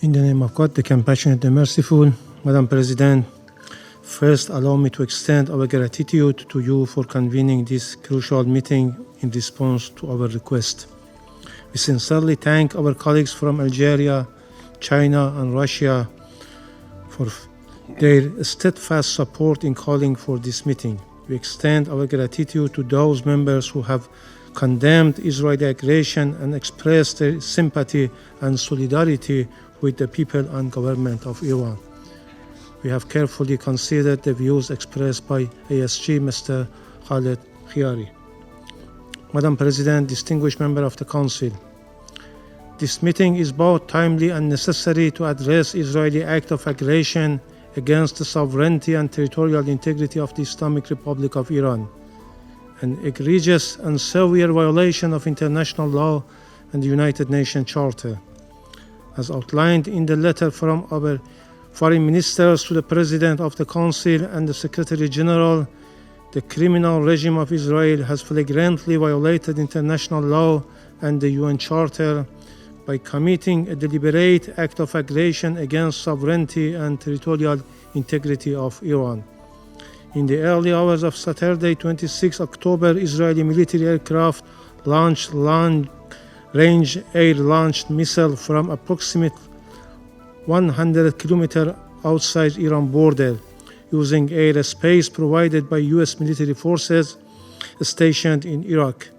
In the name of God, the compassionate, the merciful, Madam President, first allow me to extend our gratitude to you for convening this crucial meeting in response to our request. We sincerely thank our colleagues from Algeria, China, and Russia for their steadfast support in calling for this meeting. We extend our gratitude to those members who have condemned Israeli aggression and expressed their sympathy and solidarity with the people and government of Iran. We have carefully considered the views expressed by ASG Mr. Khaled Khiari. Madam President, distinguished member of the Council, this meeting is both timely and necessary to address Israeli act of aggression against the sovereignty and territorial integrity of the Islamic Republic of Iran, an egregious and severe violation of international law and the United Nations Charter. As outlined in the letter from our foreign ministers to the President of the Council and the Secretary General, the criminal regime of Israel has flagrantly violated international law and the UN Charter by committing a deliberate act of aggression against sovereignty and territorial integrity of Iran. In the early hours of Saturday, 26 October, Israeli military aircraft launched long-range air-launched missile from approximately 100 kilometers outside Iran border, using airspace provided by U.S. military forces stationed in Iraq.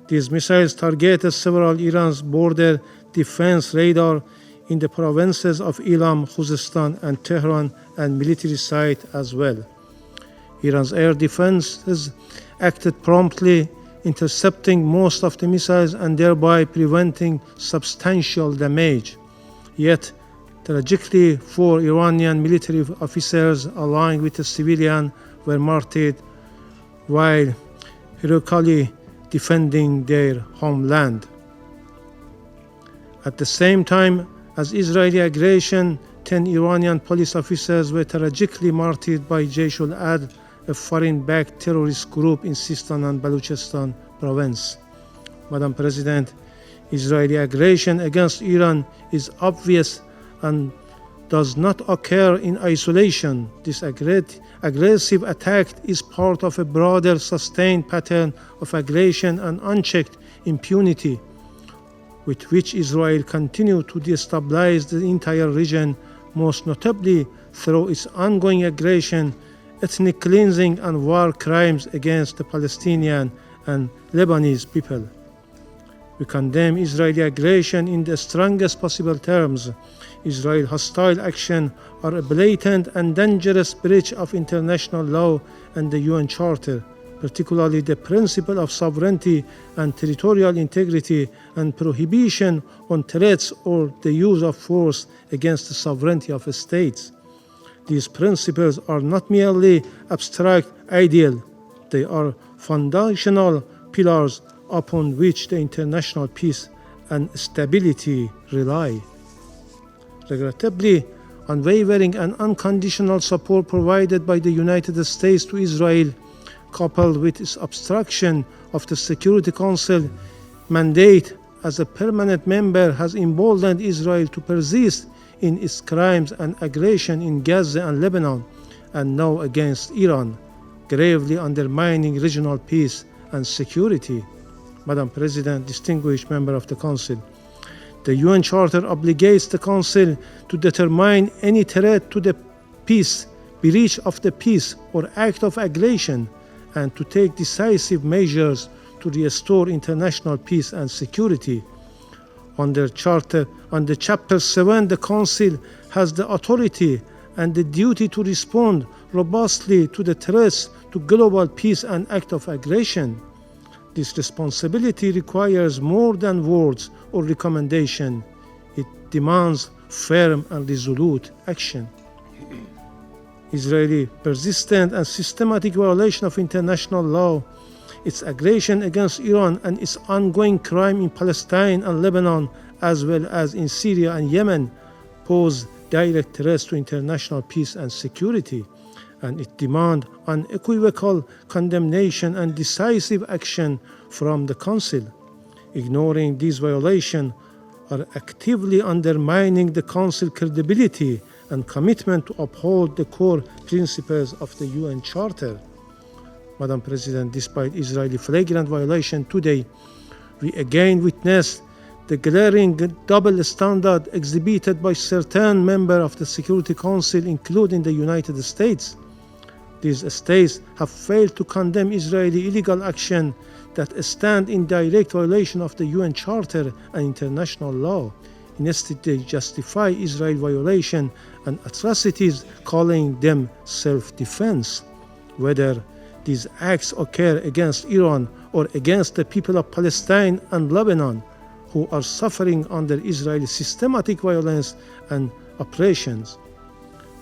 These missiles targeted several Iran's border defense radar in the provinces of Elam, Khuzestan, and Tehran, and military sites as well. Iran's air defenses acted promptly, intercepting most of the missiles and thereby preventing substantial damage. Yet, tragically, 4 Iranian military officers, along with a civilian, were martyred while heroically defending their homeland. At the same time as Israeli aggression, 10 Iranian police officers were tragically martyred by Jaish al-Adl, a foreign-backed terrorist group in Sistan and Baluchistan province. Madam President, Israeli aggression against Iran is obvious and does not occur in isolation. This aggressive attack is part of a broader sustained pattern of aggression and unchecked impunity with which Israel continues to destabilize the entire region, most notably through its ongoing aggression, ethnic cleansing, and war crimes against the Palestinian and Lebanese people. We condemn Israeli aggression in the strongest possible terms. Israel's hostile actions are a blatant and dangerous breach of international law and the UN Charter, particularly the principle of sovereignty and territorial integrity and prohibition on threats or the use of force against the sovereignty of states. These principles are not merely abstract ideals, they are foundational pillars upon which the international peace and stability rely. Regrettably, unwavering and unconditional support provided by the United States to Israel, coupled with its obstruction of the Security Council mandate as a permanent member, has emboldened Israel to persist in its crimes and aggression in Gaza and Lebanon, and now against Iran, gravely undermining regional peace and security. Madam President, distinguished member of the Council, the UN Charter obligates the Council to determine any threat to the peace, breach of the peace, or act of aggression, and to take decisive measures to restore international peace and security. Under Chapter 7, the Council has the authority and the duty to respond robustly to the threats to global peace and act of aggression. This responsibility requires more than words or recommendation. It demands firm and resolute action. Israeli persistent and systematic violation of international law, its aggression against Iran, and its ongoing crime in Palestine and Lebanon, as well as in Syria and Yemen, pose direct threats to international peace and security, and it demands unequivocal condemnation and decisive action from the Council. Ignoring these violations are actively undermining the Council's credibility and commitment to uphold the core principles of the UN Charter. Madam President, despite Israeli flagrant violation today, we again witness the glaring double standard exhibited by certain members of the Security Council, including the United States. These states have failed to condemn Israeli illegal action that stand in direct violation of the UN Charter and international law. Instead, they justify Israel violation and atrocities, calling them self-defense. Whether these acts occur against Iran or against the people of Palestine and Lebanon, who are suffering under Israeli systematic violence and oppressions.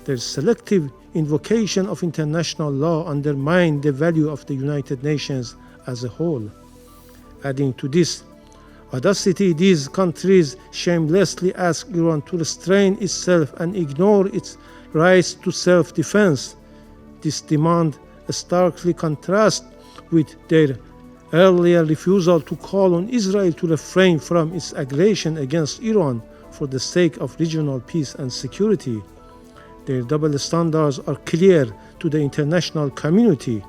Their selective invocation of international law undermines the value of the United Nations as a whole. Adding to this audacity, these countries shamelessly ask Iran to restrain itself and ignore its rights to self-defense. This demand starkly contrasts with their earlier refusal to call on Israel to refrain from its aggression against Iran for the sake of regional peace and security. Their double standards are clear to the international community.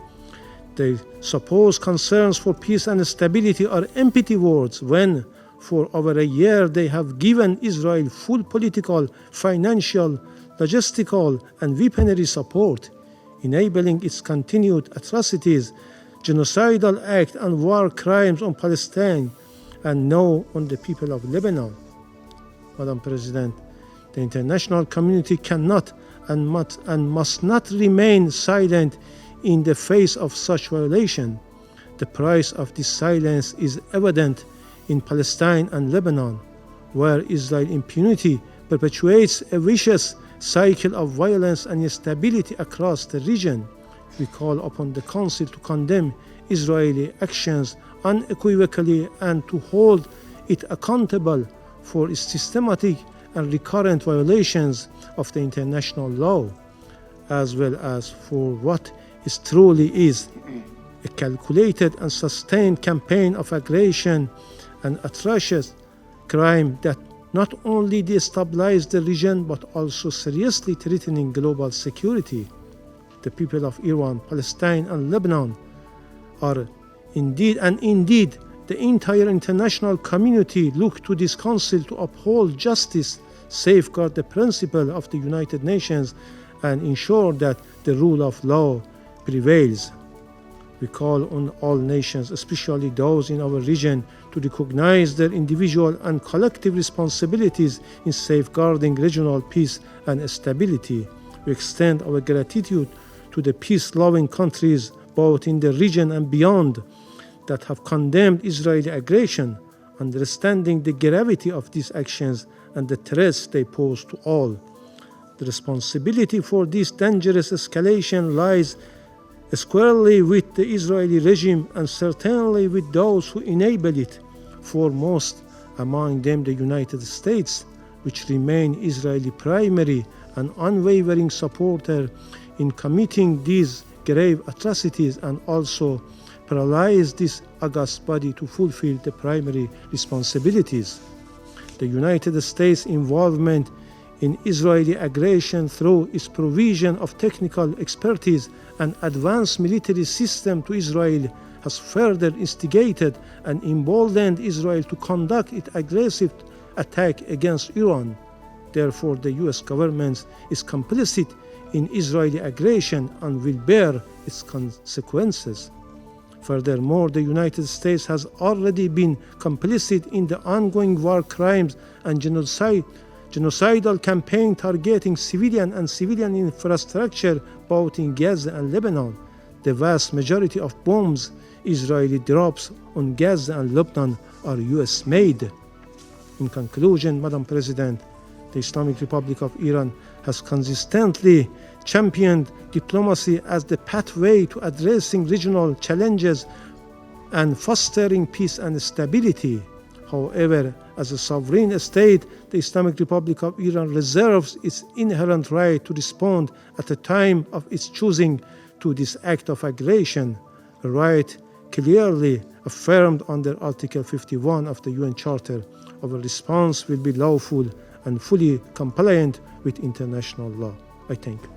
Their supposed concerns for peace and stability are empty words when, for over a year, they have given Israel full political, financial, logistical, and weaponry support, enabling its continued atrocities, genocidal acts, and war crimes on Palestine, and now on the people of Lebanon. Madam President, the international community cannot and must not remain silent in the face of such violation. The price of this silence is evident in Palestine and Lebanon, where Israel's impunity perpetuates a vicious cycle of violence and instability across the region. We call upon the Council to condemn Israeli actions unequivocally and to hold it accountable for its systematic and recurrent violations of the international law, as well as for what it truly is, a calculated and sustained campaign of aggression and atrocious crime that not only destabilizes the region but also seriously threatening global security. The people of Iran, Palestine, and Lebanon are indeed the entire international community look to this council to uphold justice, safeguard the principle of the United Nations, and ensure that the rule of law prevails. We call on all nations, especially those in our region, to recognize their individual and collective responsibilities in safeguarding regional peace and stability. We extend our gratitude to the peace-loving countries, both in the region and beyond, that have condemned Israeli aggression, understanding the gravity of these actions and the threats they pose to all. The responsibility for this dangerous escalation lies squarely with the Israeli regime and certainly with those who enable it, foremost among them the United States, which remain Israeli primary and unwavering supporter in committing these grave atrocities and also paralyze this august body to fulfill the primary responsibilities. The United States' involvement in Israeli aggression through its provision of technical expertise and advanced military system to Israel has further instigated and emboldened Israel to conduct its aggressive attack against Iran. Therefore, the US government is complicit in Israeli aggression and will bear its consequences. Furthermore, the United States has already been complicit in the ongoing war crimes and genocidal campaign targeting civilian and civilian infrastructure both in Gaza and Lebanon. The vast majority of bombs Israeli drops on Gaza and Lebanon are US made. In conclusion, Madam President, the Islamic Republic of Iran has consistently championed diplomacy as the pathway to addressing regional challenges and fostering peace and stability. However, as a sovereign state, the Islamic Republic of Iran reserves its inherent right to respond at the time of its choosing to this act of aggression, a right clearly affirmed under Article 51 of the UN Charter our response will be lawful and fully compliant with international law. I thank you.